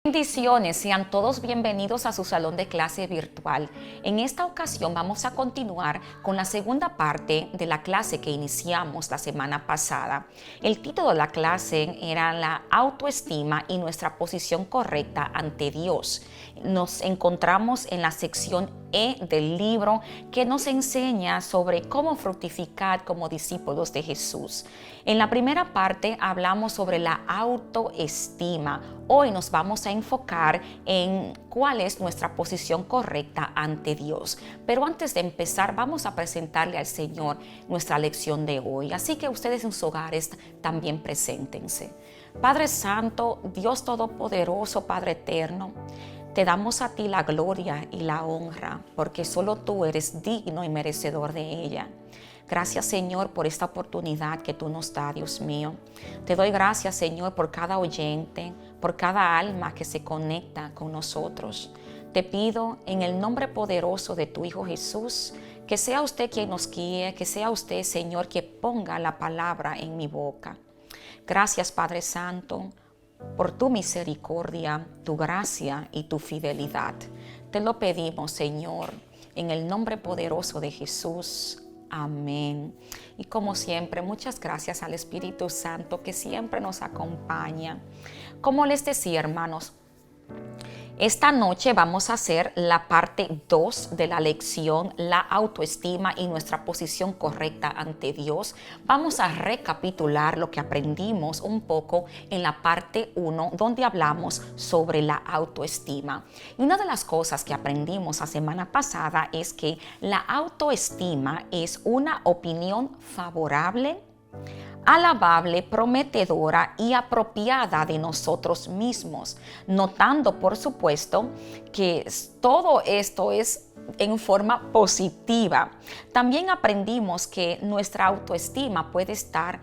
Bendiciones, sean todos bienvenidos a su salón de clase virtual. En esta ocasión vamos a continuar con la segunda parte de la clase que iniciamos la semana pasada. El título de la clase era la autoestima y nuestra posición correcta ante Dios. Nos encontramos en la sección E del libro que nos enseña sobre cómo fructificar como discípulos de Jesús. En la primera parte hablamos sobre la autoestima. Hoy nos vamos a enfocar en cuál es nuestra posición correcta ante Dios. Pero antes de empezar, vamos a presentarle al Señor nuestra lección de hoy. Así que ustedes en sus hogares también preséntense. Padre Santo, Dios Todopoderoso, Padre Eterno, te damos a ti la gloria y la honra, porque solo tú eres digno y merecedor de ella. Gracias, Señor, por esta oportunidad que tú nos das, Dios mío. Te doy gracias, Señor, por cada oyente, por cada alma que se conecta con nosotros. Te pido en el nombre poderoso de tu Hijo Jesús, que sea usted quien nos guíe, que sea usted, Señor, que ponga la palabra en mi boca. Gracias, Padre Santo, por tu misericordia, tu gracia y tu fidelidad. Te lo pedimos, Señor, en el nombre poderoso de Jesús. Amén. Y como siempre, muchas gracias al Espíritu Santo que siempre nos acompaña. Como les decía, hermanos, esta noche vamos a hacer la parte 2 de la lección, la autoestima y nuestra posición correcta ante Dios. Vamos a recapitular lo que aprendimos un poco en la parte 1, donde hablamos sobre la autoestima. Y una de las cosas que aprendimos la semana pasada es que la autoestima es una opinión favorable, alabable, prometedora y apropiada de nosotros mismos, notando por supuesto que todo esto es en forma positiva. También aprendimos que nuestra autoestima puede estar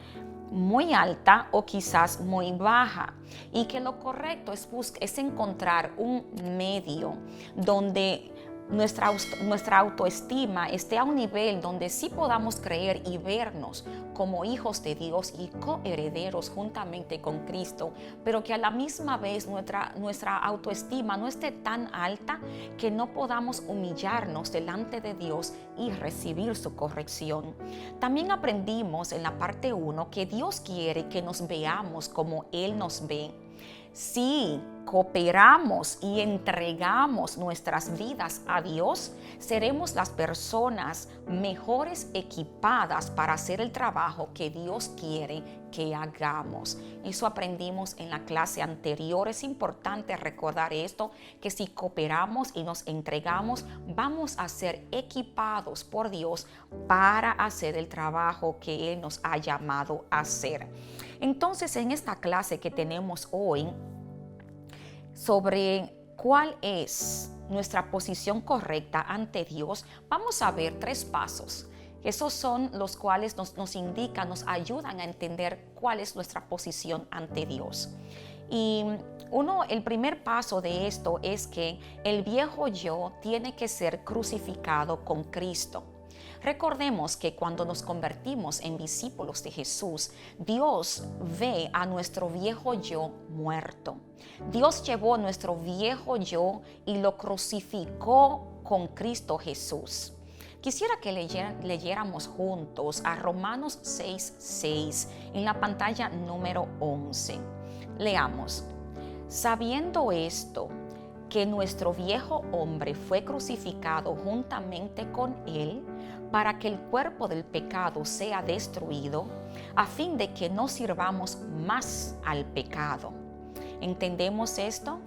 muy alta o quizás muy baja, y que lo correcto es encontrar un medio donde nuestra autoestima esté a un nivel donde sí podamos creer y vernos como hijos de Dios y coherederos juntamente con Cristo, pero que a la misma vez nuestra autoestima no esté tan alta que no podamos humillarnos delante de Dios y recibir su corrección. También aprendimos en la parte 1 que Dios quiere que nos veamos como Él nos ve. Si cooperamos y entregamos nuestras vidas a Dios, seremos las personas mejores equipadas para hacer el trabajo que Dios quiere que hagamos. Eso aprendimos en la clase anterior. Es importante recordar esto, que si cooperamos y nos entregamos, vamos a ser equipados por Dios para hacer el trabajo que Él nos ha llamado a hacer. Entonces, en esta clase que tenemos hoy sobre cuál es nuestra posición correcta ante Dios, vamos a ver 3 pasos. Esos son los cuales nos indican, nos ayudan a entender cuál es nuestra posición ante Dios. Y el primer paso de esto es que el viejo yo tiene que ser crucificado con Cristo. Recordemos que cuando nos convertimos en discípulos de Jesús, Dios ve a nuestro viejo yo muerto. Dios llevó nuestro viejo yo y lo crucificó con Cristo Jesús. Quisiera que leyéramos juntos a Romanos 6:6 en la pantalla número 11. Leamos: sabiendo esto, que nuestro viejo hombre fue crucificado juntamente con él, para que el cuerpo del pecado sea destruido, a fin de que no sirvamos más al pecado. ¿Entendemos esto?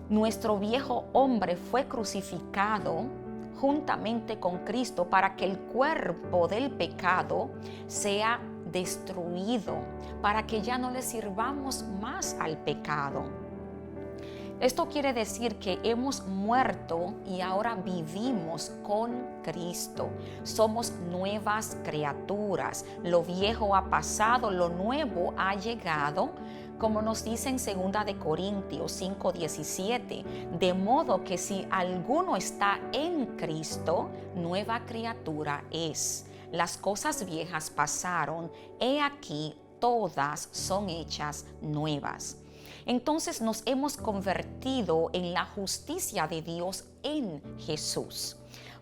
Nuestro viejo hombre fue crucificado juntamente con Cristo para que el cuerpo del pecado sea destruido, para que ya no le sirvamos más al pecado. Esto quiere decir que hemos muerto y ahora vivimos con Cristo. Somos nuevas criaturas. Lo viejo ha pasado, lo nuevo ha llegado, como nos dice en 2 de Corintios 5:17. De modo que si alguno está en Cristo, nueva criatura es. Las cosas viejas pasaron, he aquí todas son hechas nuevas. Entonces nos hemos convertido en la justicia de Dios en Jesús.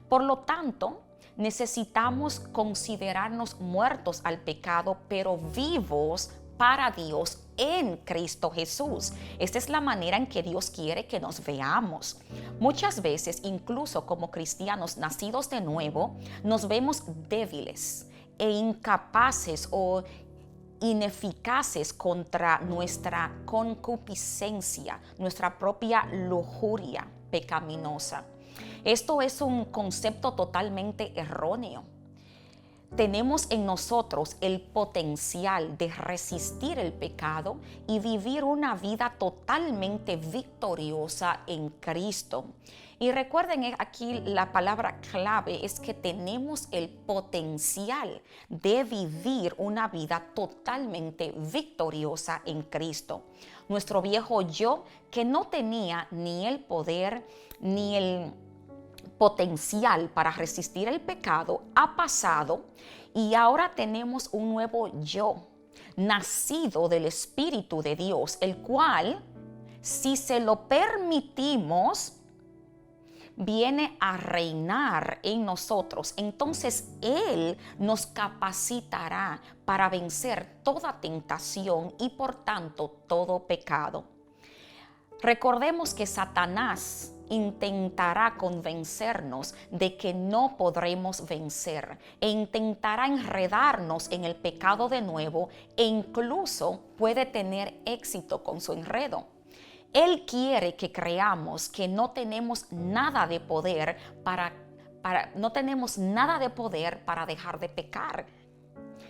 Por lo tanto, necesitamos considerarnos muertos al pecado, pero vivos para Dios en Cristo Jesús. Esta es la manera en que Dios quiere que nos veamos. Muchas veces, incluso como cristianos nacidos de nuevo, nos vemos débiles e incapaces o ineficaces contra nuestra concupiscencia, nuestra propia lujuria pecaminosa. Esto es un concepto totalmente erróneo. Tenemos en nosotros el potencial de resistir el pecado y vivir una vida totalmente victoriosa en Cristo. Y recuerden, aquí la palabra clave es que tenemos el potencial de vivir una vida totalmente victoriosa en Cristo. Nuestro viejo yo, que no tenía ni el poder ni el potencial para resistir el pecado, ha pasado y ahora tenemos un nuevo yo, nacido del Espíritu de Dios, el cual, si se lo permitimos, viene a reinar en nosotros. Entonces Él nos capacitará para vencer toda tentación y por tanto todo pecado. Recordemos que Satanás intentará convencernos de que no podremos vencer e intentará enredarnos en el pecado de nuevo e incluso puede tener éxito con su enredo. Él quiere que creamos que no tenemos nada de poder para dejar de pecar.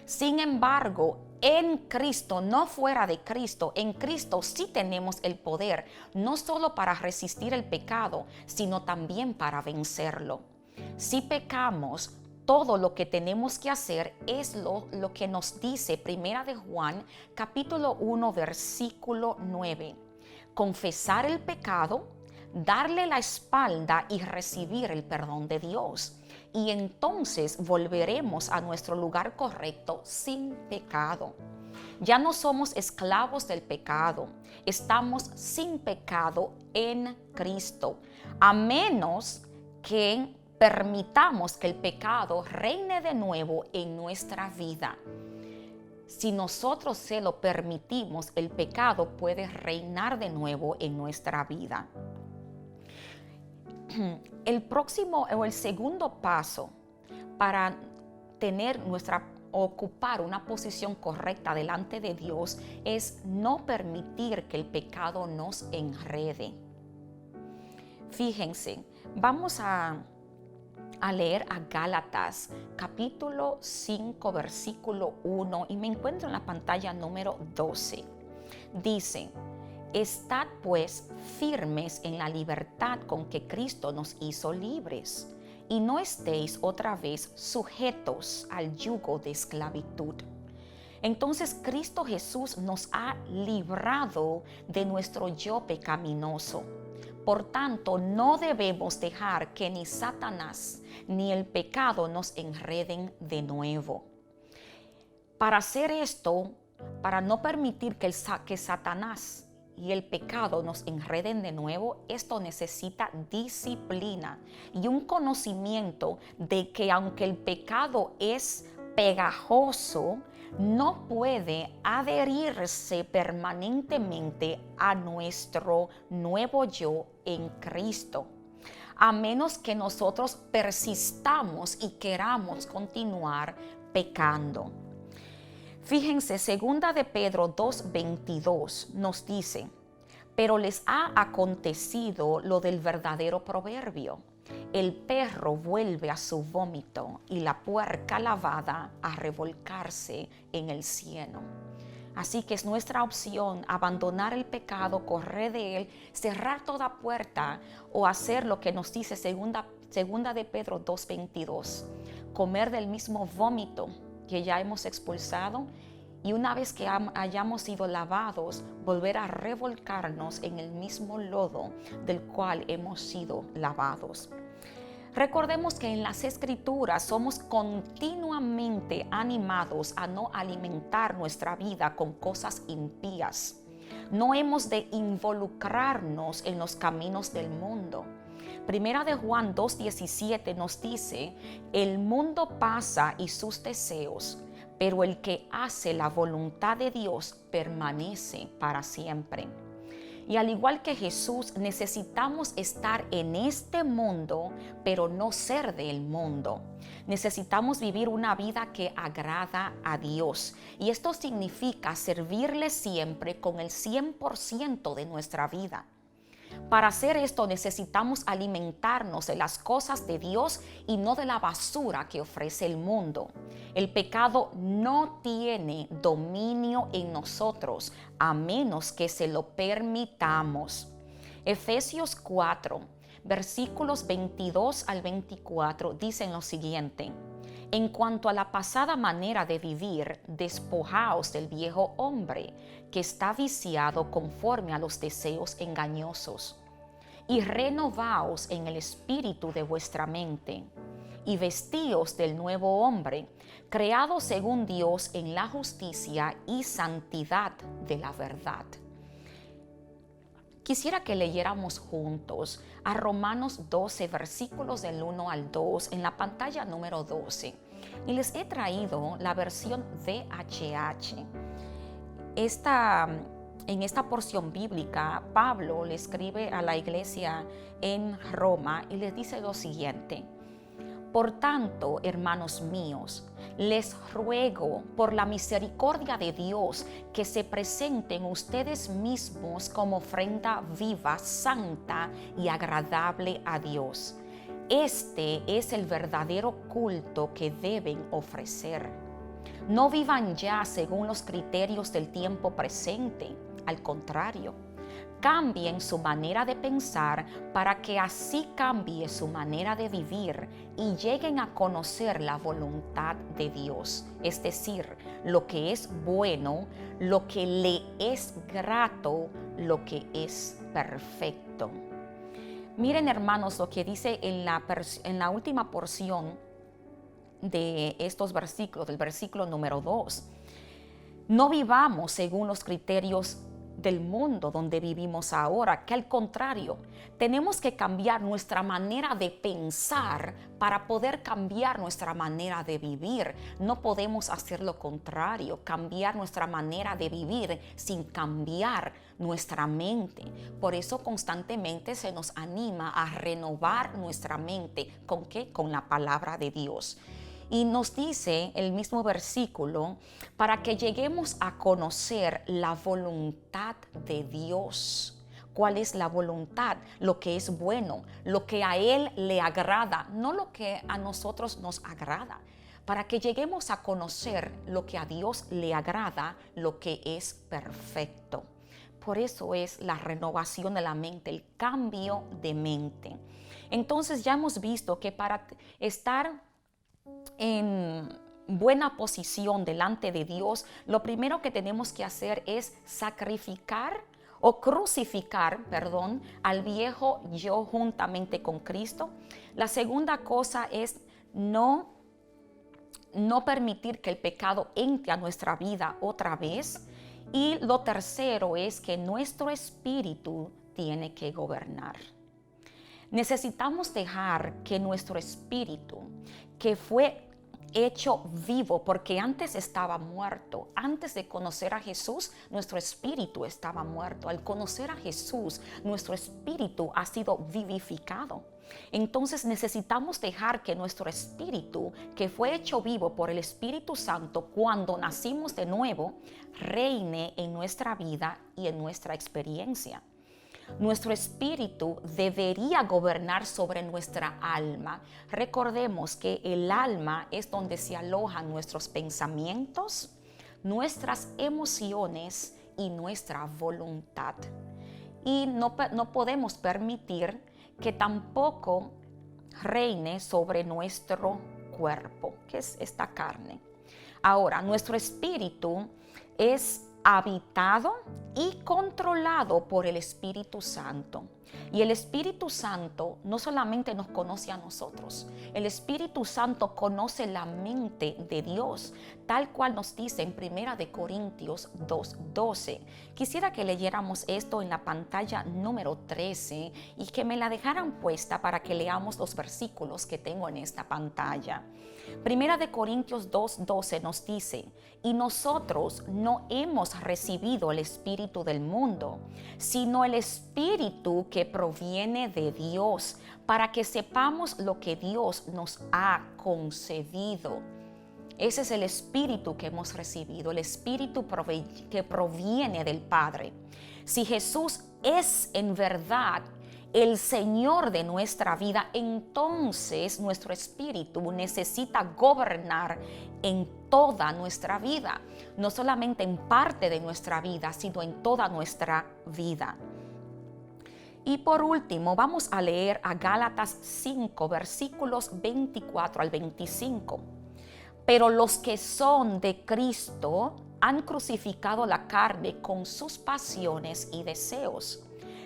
Sin embargo, en Cristo, no fuera de Cristo, en Cristo sí tenemos el poder, no solo para resistir el pecado, sino también para vencerlo. Si pecamos, todo lo que tenemos que hacer es lo que nos dice Primera de Juan, capítulo 1, versículo 9. Confesar el pecado, darle la espalda y recibir el perdón de Dios. Y entonces volveremos a nuestro lugar correcto sin pecado. Ya no somos esclavos del pecado, estamos sin pecado en Cristo, a menos que permitamos que el pecado reine de nuevo en nuestra vida. Si nosotros se lo permitimos, el pecado puede reinar de nuevo en nuestra vida. El segundo paso para ocupar una posición correcta delante de Dios es no permitir que el pecado nos enrede. Fíjense, vamos a leer a Gálatas capítulo 5 versículo 1 y me encuentro en la pantalla número 12. Dice: Estad pues firmes en la libertad con que Cristo nos hizo libres, y no estéis otra vez sujetos al yugo de esclavitud. Entonces Cristo Jesús nos ha librado de nuestro yo pecaminoso. Por tanto, no debemos dejar que ni Satanás ni el pecado nos enreden de nuevo. Para hacer esto, para no permitir que Satanás y el pecado nos enreden de nuevo, esto necesita disciplina y un conocimiento de que aunque el pecado es pegajoso, no puede adherirse permanentemente a nuestro nuevo yo en Cristo, a menos que nosotros persistamos y queramos continuar pecando. Fíjense, 2 de Pedro 2:22 nos dice: pero les ha acontecido lo del verdadero proverbio: el perro vuelve a su vómito y la puerca lavada a revolcarse en el cieno. Así que es nuestra opción abandonar el pecado, correr de él, cerrar toda puerta o hacer lo que nos dice 2 de Pedro 2:22, comer del mismo vómito que ya hemos expulsado, y una vez que hayamos sido lavados, volver a revolcarnos en el mismo lodo del cual hemos sido lavados. Recordemos que en las Escrituras somos continuamente animados a no alimentar nuestra vida con cosas impías. No hemos de involucrarnos en los caminos del mundo. Primera de Juan 2:17 nos dice, el mundo pasa y sus deseos, pero el que hace la voluntad de Dios permanece para siempre. Y al igual que Jesús, necesitamos estar en este mundo, pero no ser del mundo. Necesitamos vivir una vida que agrada a Dios. Y esto significa servirle siempre con el 100% de nuestra vida. Para hacer esto necesitamos alimentarnos de las cosas de Dios y no de la basura que ofrece el mundo. El pecado no tiene dominio en nosotros a menos que se lo permitamos. Efesios 4, versículos 22 al 24 dicen lo siguiente. En cuanto a la pasada manera de vivir, despojaos del viejo hombre, que está viciado conforme a los deseos engañosos, y renovaos en el espíritu de vuestra mente, y vestíos del nuevo hombre, creado según Dios en la justicia y santidad de la verdad. Quisiera que leyéramos juntos a Romanos 12, versículos del 1 al 2 en la pantalla número 12. Y les he traído la versión VHH. En esta porción bíblica, Pablo le escribe a la iglesia en Roma y les dice lo siguiente. Por tanto, hermanos míos, les ruego por la misericordia de Dios que se presenten ustedes mismos como ofrenda viva, santa y agradable a Dios. Este es el verdadero culto que deben ofrecer. No vivan ya según los criterios del tiempo presente, al contrario. Cambien su manera de pensar para que así cambie su manera de vivir y lleguen a conocer la voluntad de Dios, es decir, lo que es bueno, lo que le es grato, lo que es perfecto. Miren, hermanos, lo que dice en la última porción de estos versículos, del versículo número 2. No vivamos según los criterios del mundo donde vivimos ahora, que al contrario, tenemos que cambiar nuestra manera de pensar para poder cambiar nuestra manera de vivir. No podemos hacer lo contrario, cambiar nuestra manera de vivir sin cambiar nuestra mente. Por eso constantemente se nos anima a renovar nuestra mente. ¿Con qué? Con la palabra de Dios. Y nos dice el mismo versículo, para que lleguemos a conocer la voluntad de Dios. ¿Cuál es la voluntad? Lo que es bueno, lo que a Él le agrada, no lo que a nosotros nos agrada. Para que lleguemos a conocer lo que a Dios le agrada, lo que es perfecto. Por eso es la renovación de la mente, el cambio de mente. Entonces ya hemos visto que para estar en buena posición delante de Dios, lo primero que tenemos que hacer es crucificar al viejo yo juntamente con Cristo. La segunda cosa es no permitir que el pecado entre a nuestra vida otra vez. Y lo tercero es que nuestro espíritu tiene que gobernar. Necesitamos dejar que nuestro espíritu, que fue hecho vivo, porque antes estaba muerto. Antes de conocer a Jesús, nuestro espíritu estaba muerto. Al conocer a Jesús, nuestro espíritu ha sido vivificado. Entonces necesitamos dejar que nuestro espíritu, que fue hecho vivo por el Espíritu Santo cuando nacimos de nuevo, reine en nuestra vida y en nuestra experiencia. Nuestro espíritu debería gobernar sobre nuestra alma. Recordemos que el alma es donde se alojan nuestros pensamientos, nuestras emociones y nuestra voluntad. Y no podemos permitir que tampoco reine sobre nuestro cuerpo, que es esta carne. Ahora, nuestro espíritu es habitado y controlado por el Espíritu Santo. Y el Espíritu Santo no solamente nos conoce a nosotros, el Espíritu Santo conoce la mente de Dios, tal cual nos dice en 1 de Corintios 2:12. Quisiera que leyéramos esto en la pantalla número 13 y que me la dejaran puesta para que leamos los versículos que tengo en esta pantalla. 1 de Corintios 2:12 nos dice: y nosotros no hemos recibido el espíritu del mundo, sino el espíritu que proviene de Dios, para que sepamos lo que Dios nos ha concedido. Ese es el espíritu que hemos recibido, el espíritu que proviene del Padre. Si Jesús es en verdad el Señor de nuestra vida, entonces nuestro espíritu necesita gobernar en toda nuestra vida, no solamente en parte de nuestra vida, sino en toda nuestra vida. Y por último, vamos a leer a Gálatas 5, versículos 24 al 25. Pero los que son de Cristo han crucificado la carne con sus pasiones y deseos.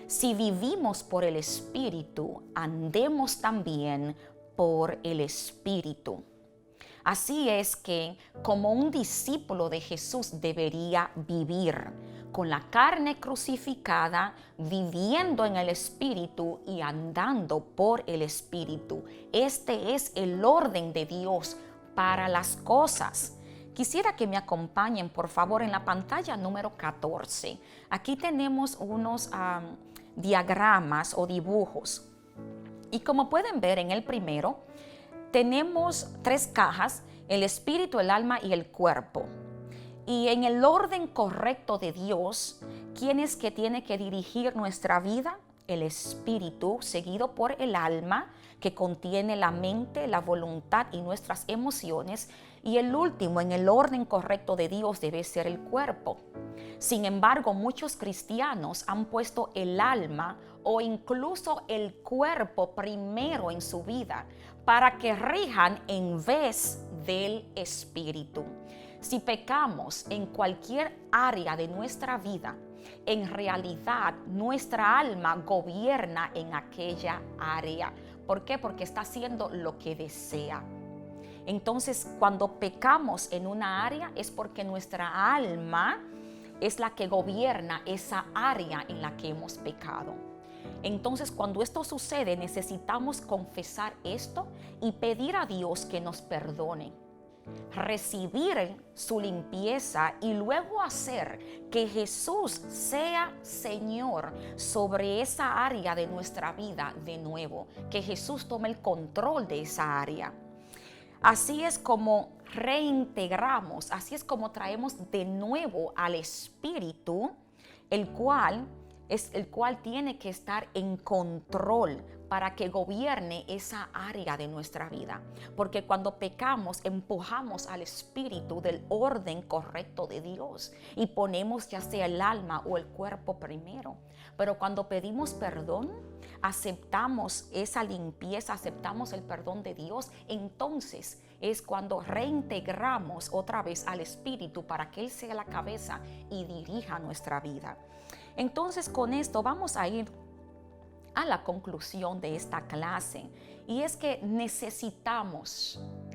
Si vivimos por el Espíritu, andemos también por el Espíritu. Así es que, como un discípulo de Jesús debería vivir, con la carne crucificada, viviendo en el Espíritu y andando por el Espíritu. Este es el orden de Dios para las cosas. Quisiera que me acompañen, por favor, en la pantalla número 14. Aquí tenemos unos diagramas o dibujos. Y como pueden ver en el primero, tenemos 3 cajas: el espíritu, el alma y el cuerpo. Y en el orden correcto de Dios, ¿quién es que tiene que dirigir nuestra vida? El espíritu, seguido por el alma, que contiene la mente, la voluntad y nuestras emociones. Y el último, en el orden correcto de Dios, debe ser el cuerpo. Sin embargo, muchos cristianos han puesto el alma o incluso el cuerpo primero en su vida para que rijan en vez del espíritu. Si pecamos en cualquier área de nuestra vida, en realidad nuestra alma gobierna en aquella área. ¿Por qué? Porque está haciendo lo que desea. Entonces, cuando pecamos en una área es porque nuestra alma es la que gobierna esa área en la que hemos pecado. Entonces, cuando esto sucede, necesitamos confesar esto y pedir a Dios que nos perdone, recibir su limpieza y luego hacer que Jesús sea Señor sobre esa área de nuestra vida de nuevo, que Jesús tome el control de esa área. Así es como reintegramos, así es como traemos de nuevo al Espíritu, el cual tiene que estar en control para que gobierne esa área de nuestra vida. Porque cuando pecamos, empujamos al espíritu del orden correcto de Dios y ponemos ya sea el alma o el cuerpo primero. Pero cuando pedimos perdón, aceptamos esa limpieza, aceptamos el perdón de Dios, entonces es cuando reintegramos otra vez al espíritu para que Él sea la cabeza y dirija nuestra vida. Entonces, con esto vamos a ir a la conclusión de esta clase, y es que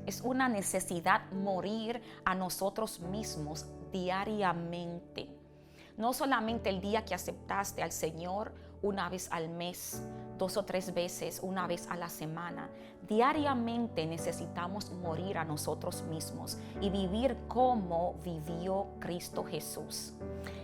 es una necesidad morir a nosotros mismos diariamente. No solamente el día que aceptaste al Señor, una vez al mes, 2 o 3 veces, una vez a la semana. Diariamente necesitamos morir a nosotros mismos y vivir como vivió Cristo Jesús.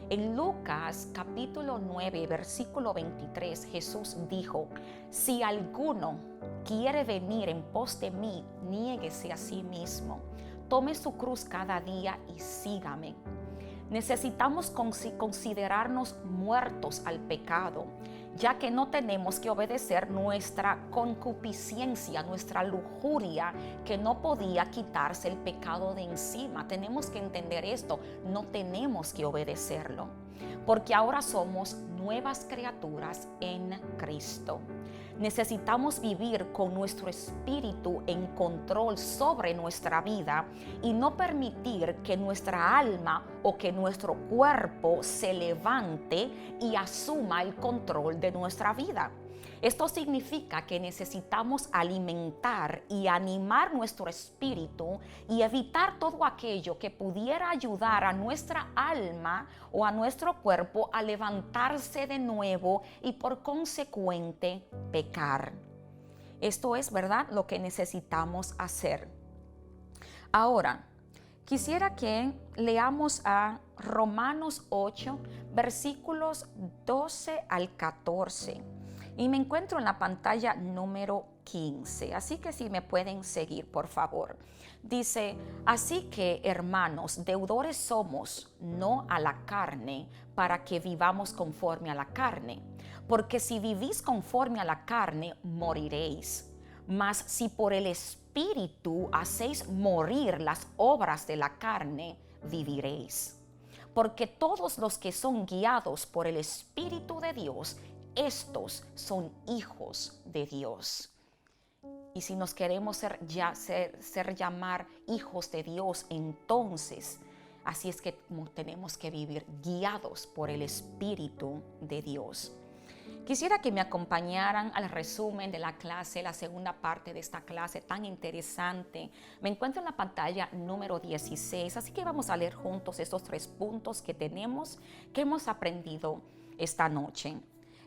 En Lucas capítulo 9, versículo 23, Jesús dijo: si alguno quiere venir en pos de mí, niéguese a sí mismo, tome su cruz cada día y sígame. Necesitamos considerarnos muertos al pecado, ya que no tenemos que obedecer nuestra concupiscencia, nuestra lujuria, que no podía quitarse el pecado de encima. Tenemos que entender esto, no tenemos que obedecerlo. porque ahora somos nuevas criaturas en Cristo. Necesitamos vivir con nuestro espíritu en control sobre nuestra vida y no permitir que nuestra alma o que nuestro cuerpo se levante y asuma el control de nuestra vida. Esto significa que necesitamos alimentar y animar nuestro espíritu y evitar todo aquello que pudiera ayudar a nuestra alma o a nuestro cuerpo a levantarse de nuevo y por consecuente pecar. Esto es, ¿verdad?, lo que necesitamos hacer. Ahora, quisiera que leamos a Romanos 8, versículos 12 al 14. Y me encuentro en la pantalla número 15, así que si me pueden seguir, por favor. Dice, así que, hermanos, deudores somos, no a la carne, para que vivamos conforme a la carne. Porque si vivís conforme a la carne, moriréis. Mas si por el Espíritu hacéis morir las obras de la carne, viviréis. Porque todos los que son guiados por el Espíritu de Dios, estos son hijos de Dios. Y si nos queremos ser llamar hijos de Dios, entonces así es que tenemos que vivir guiados por el Espíritu de Dios. Quisiera que me acompañaran al resumen de la clase, la segunda parte de esta clase tan interesante. Me encuentro en la pantalla número 16, así que vamos a leer juntos estos 3 puntos que hemos aprendido esta noche.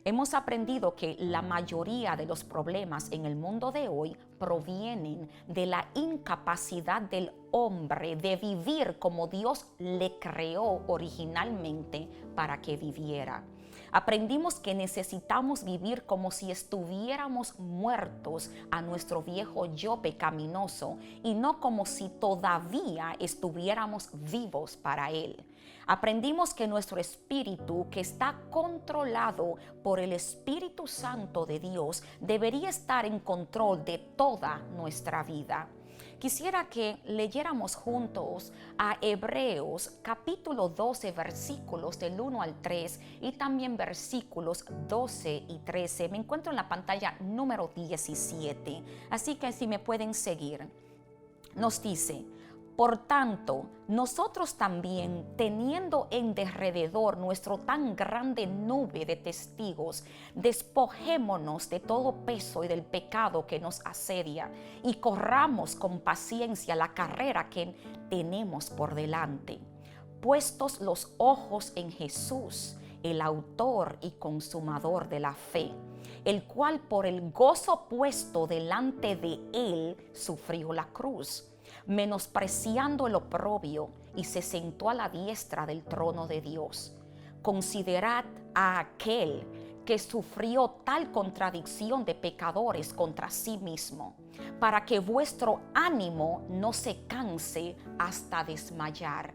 Hemos aprendido que la mayoría de los problemas en el mundo de hoy provienen de la incapacidad del hombre de vivir como Dios le creó originalmente para que viviera. Aprendimos que necesitamos vivir como si estuviéramos muertos a nuestro viejo yo pecaminoso y no como si todavía estuviéramos vivos para él. Aprendimos que nuestro espíritu, que está controlado por el Espíritu Santo de Dios, debería estar en control de toda nuestra vida. Quisiera que leyéramos juntos a Hebreos capítulo 12, versículos del 1 al 3 y también versículos 12 y 13. Me encuentro en la pantalla número 17, así que si me pueden seguir. Nos dice, por tanto, nosotros también, teniendo en derredor nuestro tan grande nube de testigos, despojémonos de todo peso y del pecado que nos asedia y corramos con paciencia la carrera que tenemos por delante, puestos los ojos en Jesús, el autor y consumador de la fe, el cual por el gozo puesto delante de él sufrió la cruz, menospreciando el oprobio, y se sentó a la diestra del trono de Dios. Considerad a aquel que sufrió tal contradicción de pecadores contra sí mismo, para que vuestro ánimo no se canse hasta desmayar.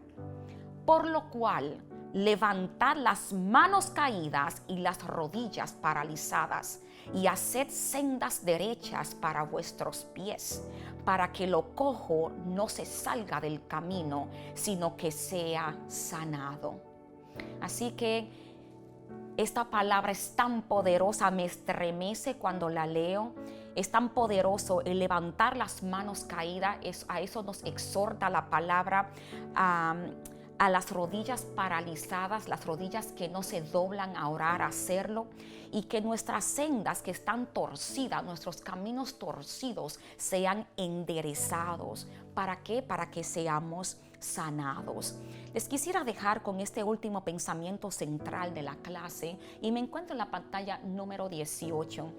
Por lo cual, levantad las manos caídas y las rodillas paralizadas, y haced sendas derechas para vuestros pies, para que lo cojo no se salga del camino, sino que sea sanado. Así que esta palabra es tan poderosa, me estremece cuando la leo. Es tan poderoso el levantar las manos caídas, a eso nos exhorta la palabra. A las rodillas paralizadas, las rodillas que no se doblan a orar, a hacerlo, y que nuestras sendas que están torcidas, nuestros caminos torcidos, sean enderezados. ¿Para qué? Para que seamos sanados. Les quisiera dejar con este último pensamiento central de la clase y me encuentro en la pantalla número 18.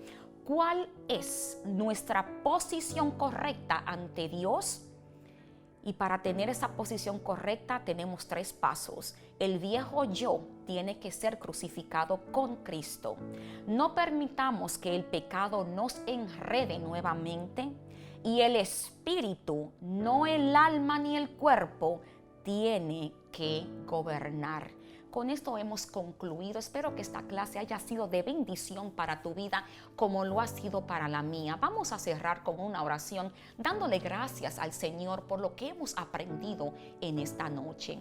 ¿Cuál es nuestra posición correcta ante Dios? Y para tener esa posición correcta tenemos 3 pasos. El viejo yo tiene que ser crucificado con Cristo. No permitamos que el pecado nos enrede nuevamente. Y el espíritu, no el alma ni el cuerpo, tiene que gobernar. Con esto hemos concluido. Espero que esta clase haya sido de bendición para tu vida como lo ha sido para la mía. Vamos a cerrar con una oración dándole gracias al Señor por lo que hemos aprendido en esta noche.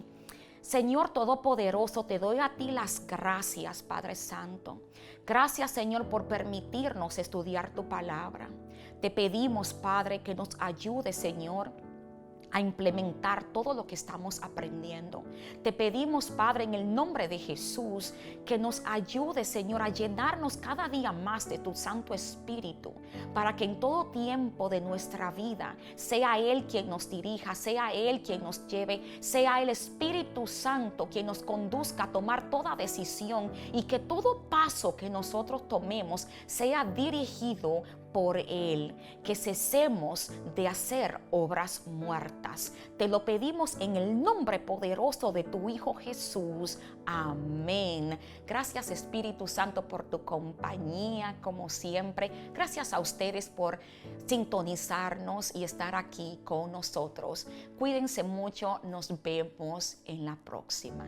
Señor Todopoderoso, te doy a ti las gracias, Padre Santo. Gracias, Señor, por permitirnos estudiar tu palabra. Te pedimos, Padre, que nos ayude, Señor, a implementar todo lo que estamos aprendiendo. Te pedimos, Padre, en el nombre de Jesús, que nos ayude, Señor, a llenarnos cada día más de tu Santo Espíritu, para que en todo tiempo de nuestra vida sea Él quien nos dirija, sea Él quien nos lleve, sea el Espíritu Santo quien nos conduzca a tomar toda decisión, y que todo paso que nosotros tomemos sea dirigido por Él, que cesemos de hacer obras muertas. Te lo pedimos en el nombre poderoso de tu Hijo Jesús. Amén. Gracias, Espíritu Santo, por tu compañía, como siempre. Gracias a ustedes por sintonizarnos y estar aquí con nosotros. Cuídense mucho. Nos vemos en la próxima.